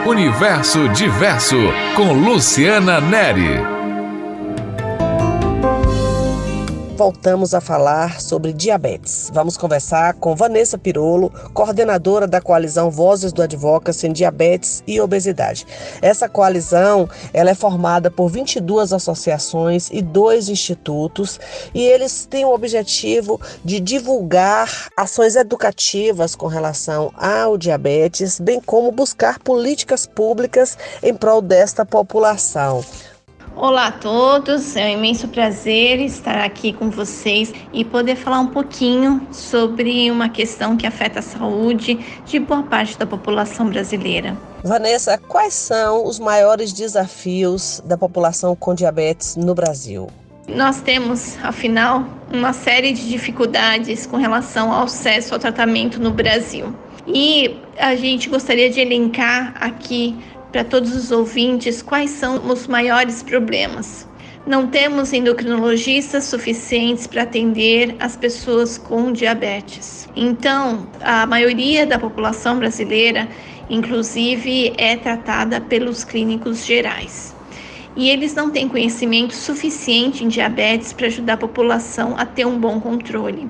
Universo Diverso, com Luciana Neri. Voltamos a falar sobre diabetes. Vamos conversar com Vanessa Pirolo, coordenadora da coalizão Vozes do Advocacy em Diabetes e Obesidade. Essa coalizão ela é formada por 22 associações e 2 institutos e eles têm o objetivo de divulgar ações educativas com relação ao diabetes, bem como buscar políticas públicas em prol desta população. Olá a todos, é um imenso prazer estar aqui com vocês e poder falar um pouquinho sobre uma questão que afeta a saúde de boa parte da população brasileira. Vanessa, quais são os maiores desafios da população com diabetes no Brasil? Nós temos, afinal, uma série de dificuldades com relação ao acesso ao tratamento no Brasil. E a gente gostaria de elencar aqui para todos os ouvintes quais são os maiores problemas. Não temos endocrinologistas suficientes para atender as pessoas com diabetes. Então, a maioria da população brasileira, inclusive, é tratada pelos clínicos gerais. E eles não têm conhecimento suficiente em diabetes para ajudar a população a ter um bom controle.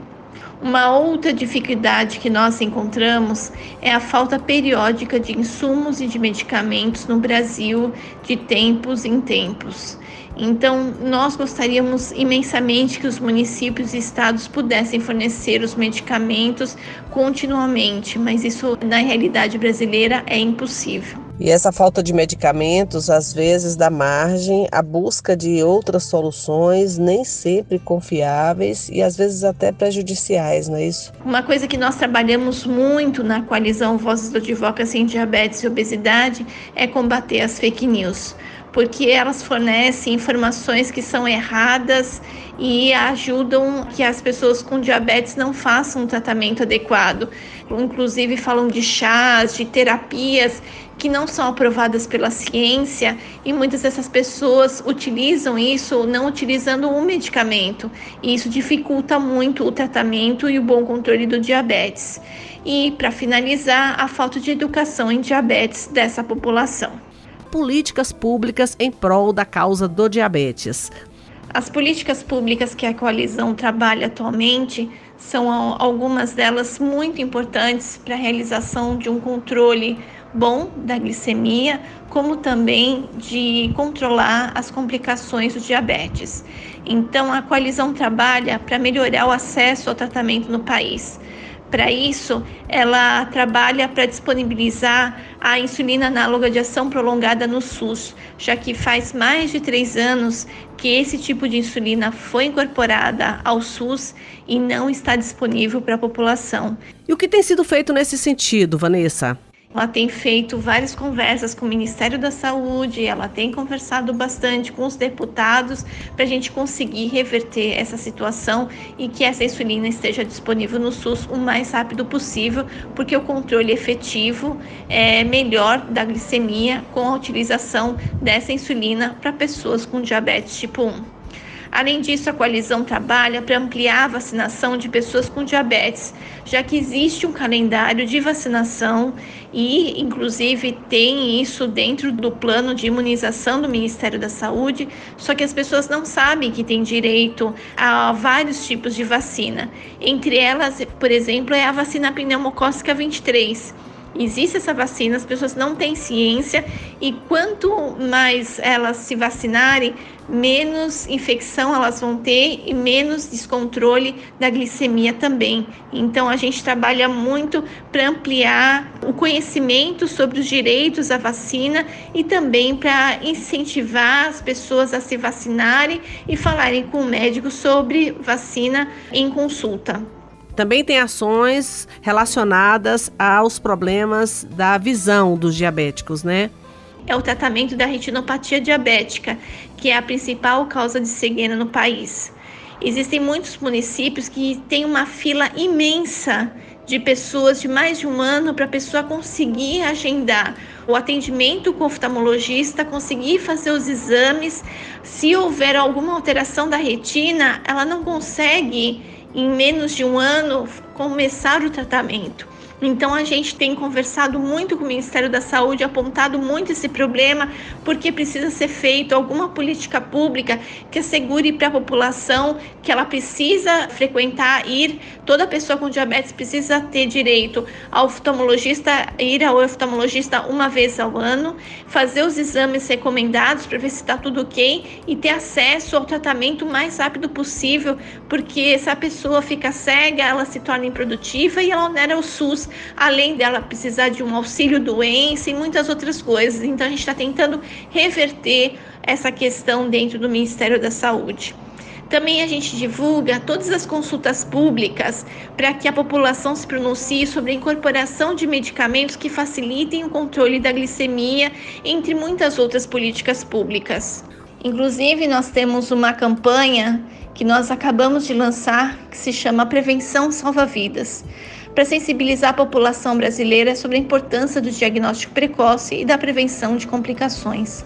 Uma outra dificuldade que nós encontramos é a falta periódica de insumos e de medicamentos no Brasil de tempos em tempos. Então, nós gostaríamos imensamente que os municípios e estados pudessem fornecer os medicamentos continuamente, mas isso na realidade brasileira é impossível. E essa falta de medicamentos, às vezes, dá margem à busca de outras soluções, nem sempre confiáveis e, às vezes, até prejudiciais, não é isso? Uma coisa que nós trabalhamos muito na coalizão Vozes do Advocacy em Diabetes e Obesidade é combater as fake news, porque elas fornecem informações que são erradas e ajudam que as pessoas com diabetes não façam um tratamento adequado. Inclusive falam de chás, de terapias que não são aprovadas pela ciência e muitas dessas pessoas utilizam isso não utilizando um medicamento. E isso dificulta muito o tratamento e o bom controle do diabetes. E, para finalizar, a falta de educação em diabetes dessa população. Políticas públicas em prol da causa do diabetes. As políticas públicas que a coalizão trabalha atualmente são algumas delas muito importantes para a realização de um controle bom da glicemia, como também de controlar as complicações do diabetes. Então, a coalizão trabalha para melhorar o acesso ao tratamento no país. Para isso, ela trabalha para disponibilizar a insulina análoga de ação prolongada no SUS, já que faz mais de 3 anos que esse tipo de insulina foi incorporada ao SUS e não está disponível para a população. E o que tem sido feito nesse sentido, Vanessa? Ela tem feito várias conversas com o Ministério da Saúde, ela tem conversado bastante com os deputados para a gente conseguir reverter essa situação e que essa insulina esteja disponível no SUS o mais rápido possível, porque o controle efetivo é melhor da glicemia com a utilização dessa insulina para pessoas com diabetes tipo 1. Além disso, a coalizão trabalha para ampliar a vacinação de pessoas com diabetes, já que existe um calendário de vacinação e, inclusive, tem isso dentro do plano de imunização do Ministério da Saúde, só que as pessoas não sabem que têm direito a vários tipos de vacina. Entre elas, por exemplo, é a vacina pneumocócica 23. Existe essa vacina, as pessoas não têm ciência e quanto mais elas se vacinarem, menos infecção elas vão ter e menos descontrole da glicemia também. Então a gente trabalha muito para ampliar o conhecimento sobre os direitos à vacina e também para incentivar as pessoas a se vacinarem e falarem com o médico sobre vacina em consulta. Também tem ações relacionadas aos problemas da visão dos diabéticos, né? É o tratamento da retinopatia diabética, que é a principal causa de cegueira no país. Existem muitos municípios que têm uma fila imensa de pessoas de mais de um ano para a pessoa conseguir agendar o atendimento com o oftalmologista, conseguir fazer os exames. Se houver alguma alteração da retina, ela não consegue, em menos de um ano, começar o tratamento. Então a gente tem conversado muito com o Ministério da Saúde, apontado muito esse problema, porque precisa ser feito alguma política pública que assegure para a população que ela precisa frequentar, toda pessoa com diabetes precisa ter direito ao oftalmologista, ir ao oftalmologista uma vez ao ano, fazer os exames recomendados para ver se está tudo ok e ter acesso ao tratamento o mais rápido possível, porque se a pessoa fica cega, ela se torna improdutiva e ela onera o SUS, além dela precisar de um auxílio doença e muitas outras coisas. Então a gente está tentando reverter essa questão dentro do Ministério da Saúde. Também a gente divulga todas as consultas públicas para que a população se pronuncie sobre a incorporação de medicamentos que facilitem o controle da glicemia, entre muitas outras políticas públicas. Inclusive, nós temos uma campanha que nós acabamos de lançar, que se chama Prevenção Salva Vidas, para sensibilizar a população brasileira sobre a importância do diagnóstico precoce e da prevenção de complicações.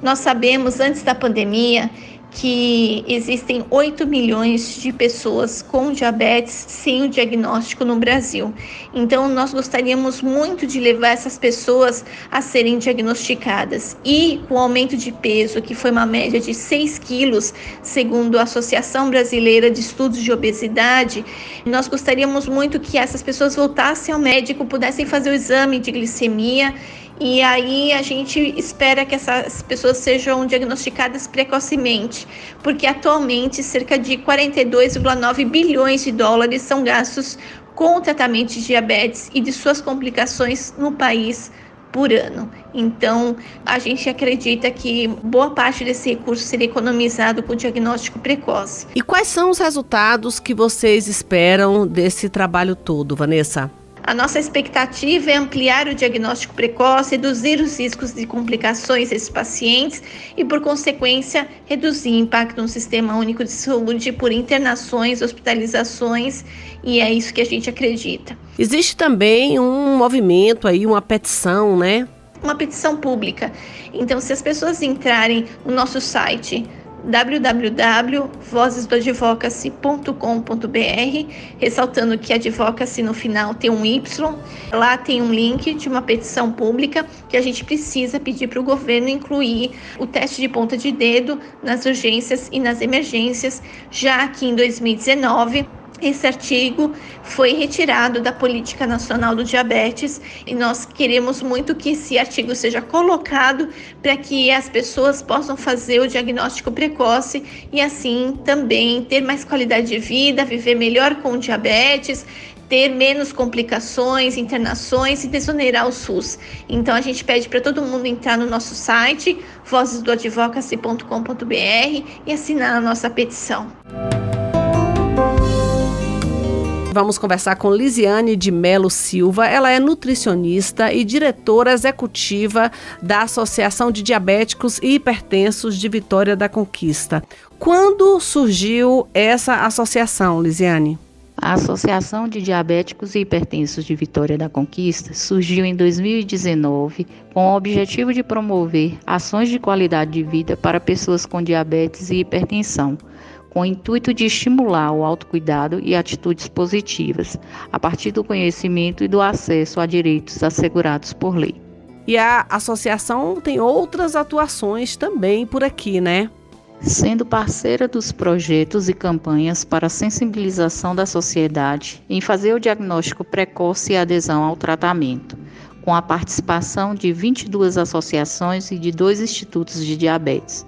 Nós sabemos, antes da pandemia, que existem 8 milhões de pessoas com diabetes sem o diagnóstico no Brasil. Então, nós gostaríamos muito de levar essas pessoas a serem diagnosticadas. E com o aumento de peso, que foi uma média de 6 quilos, segundo a Associação Brasileira de Estudos de Obesidade, nós gostaríamos muito que essas pessoas voltassem ao médico, pudessem fazer o exame de glicemia. E aí a gente espera que essas pessoas sejam diagnosticadas precocemente, porque atualmente cerca de 42,9 bilhões de dólares são gastos com o tratamento de diabetes e de suas complicações no país por ano. Então, a gente acredita que boa parte desse recurso seria economizado com o diagnóstico precoce. E quais são os resultados que vocês esperam desse trabalho todo, Vanessa? A nossa expectativa é ampliar o diagnóstico precoce, reduzir os riscos de complicações desses pacientes e, por consequência, reduzir o impacto no Sistema Único de Saúde por internações, hospitalizações, e é isso que a gente acredita. Existe também um movimento aí, uma petição, né? Uma petição pública. Então, se as pessoas entrarem no nosso site www.vozesdoadvocacy.com.br, ressaltando que advocacy no final tem um Y, lá tem um link de uma petição pública que a gente precisa pedir para o governo incluir o teste de ponta de dedo nas urgências e nas emergências, já que em 2019 esse artigo foi retirado da Política Nacional do Diabetes e nós queremos muito que esse artigo seja colocado para que as pessoas possam fazer o diagnóstico precoce e assim também ter mais qualidade de vida, viver melhor com o diabetes, ter menos complicações, internações e desonerar o SUS. Então a gente pede para todo mundo entrar no nosso site, vozesdoadvocacy.com.br e assinar a nossa petição. Vamos conversar com Lisiane de Melo Silva. Ela é nutricionista e diretora executiva da Associação de Diabéticos e Hipertensos de Vitória da Conquista. Quando surgiu essa associação, Lisiane? A Associação de Diabéticos e Hipertensos de Vitória da Conquista surgiu em 2019 com o objetivo de promover ações de qualidade de vida para pessoas com diabetes e hipertensão, com o intuito de estimular o autocuidado e atitudes positivas, a partir do conhecimento e do acesso a direitos assegurados por lei. E a associação tem outras atuações também por aqui, né? Sendo parceira dos projetos e campanhas para a sensibilização da sociedade em fazer o diagnóstico precoce e adesão ao tratamento, com a participação de 22 associações e de 2 institutos de diabetes.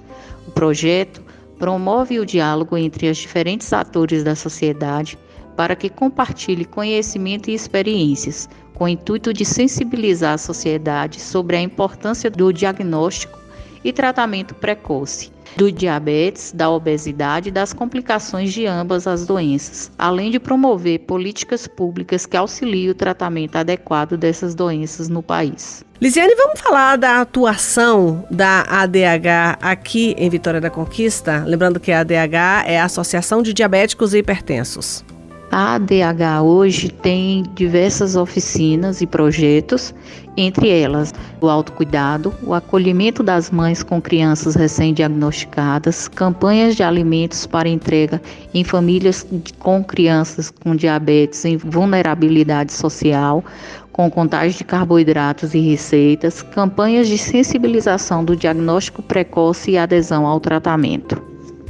O projeto promove o diálogo entre os diferentes atores da sociedade para que compartilhe conhecimento e experiências, com o intuito de sensibilizar a sociedade sobre a importância do diagnóstico e tratamento precoce do diabetes, da obesidade e das complicações de ambas as doenças, além de promover políticas públicas que auxiliem o tratamento adequado dessas doenças no país. Lisiane, vamos falar da atuação da ADH aqui em Vitória da Conquista? Lembrando que a ADH é a Associação de Diabéticos e Hipertensos. A ADH hoje tem diversas oficinas e projetos, entre elas o autocuidado, o acolhimento das mães com crianças recém-diagnosticadas, campanhas de alimentos para entrega em famílias com crianças com diabetes em vulnerabilidade social, com contagem de carboidratos e receitas, campanhas de sensibilização do diagnóstico precoce e adesão ao tratamento.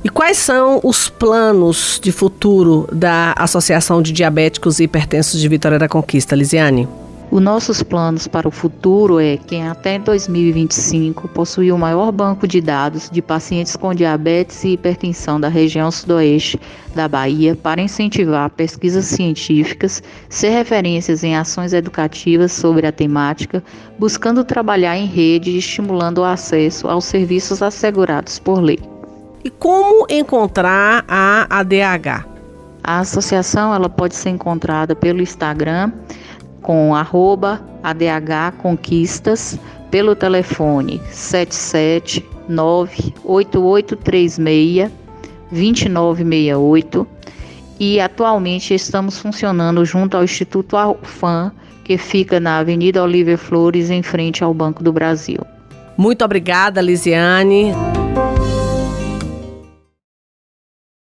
E quais são os planos de futuro da Associação de Diabéticos e Hipertensos de Vitória da Conquista, Lisiane? Os nossos planos para o futuro é que até 2025 possuir o maior banco de dados de pacientes com diabetes e hipertensão da região sudoeste da Bahia para incentivar pesquisas científicas, ser referências em ações educativas sobre a temática, buscando trabalhar em rede e estimulando o acesso aos serviços assegurados por lei. E como encontrar a ADH? A associação ela pode ser encontrada pelo Instagram com @ADHconquistas, pelo telefone 77988362968 e atualmente estamos funcionando junto ao Instituto Alfam, que fica na Avenida Oliver Flores, em frente ao Banco do Brasil. Muito obrigada, Lisiane.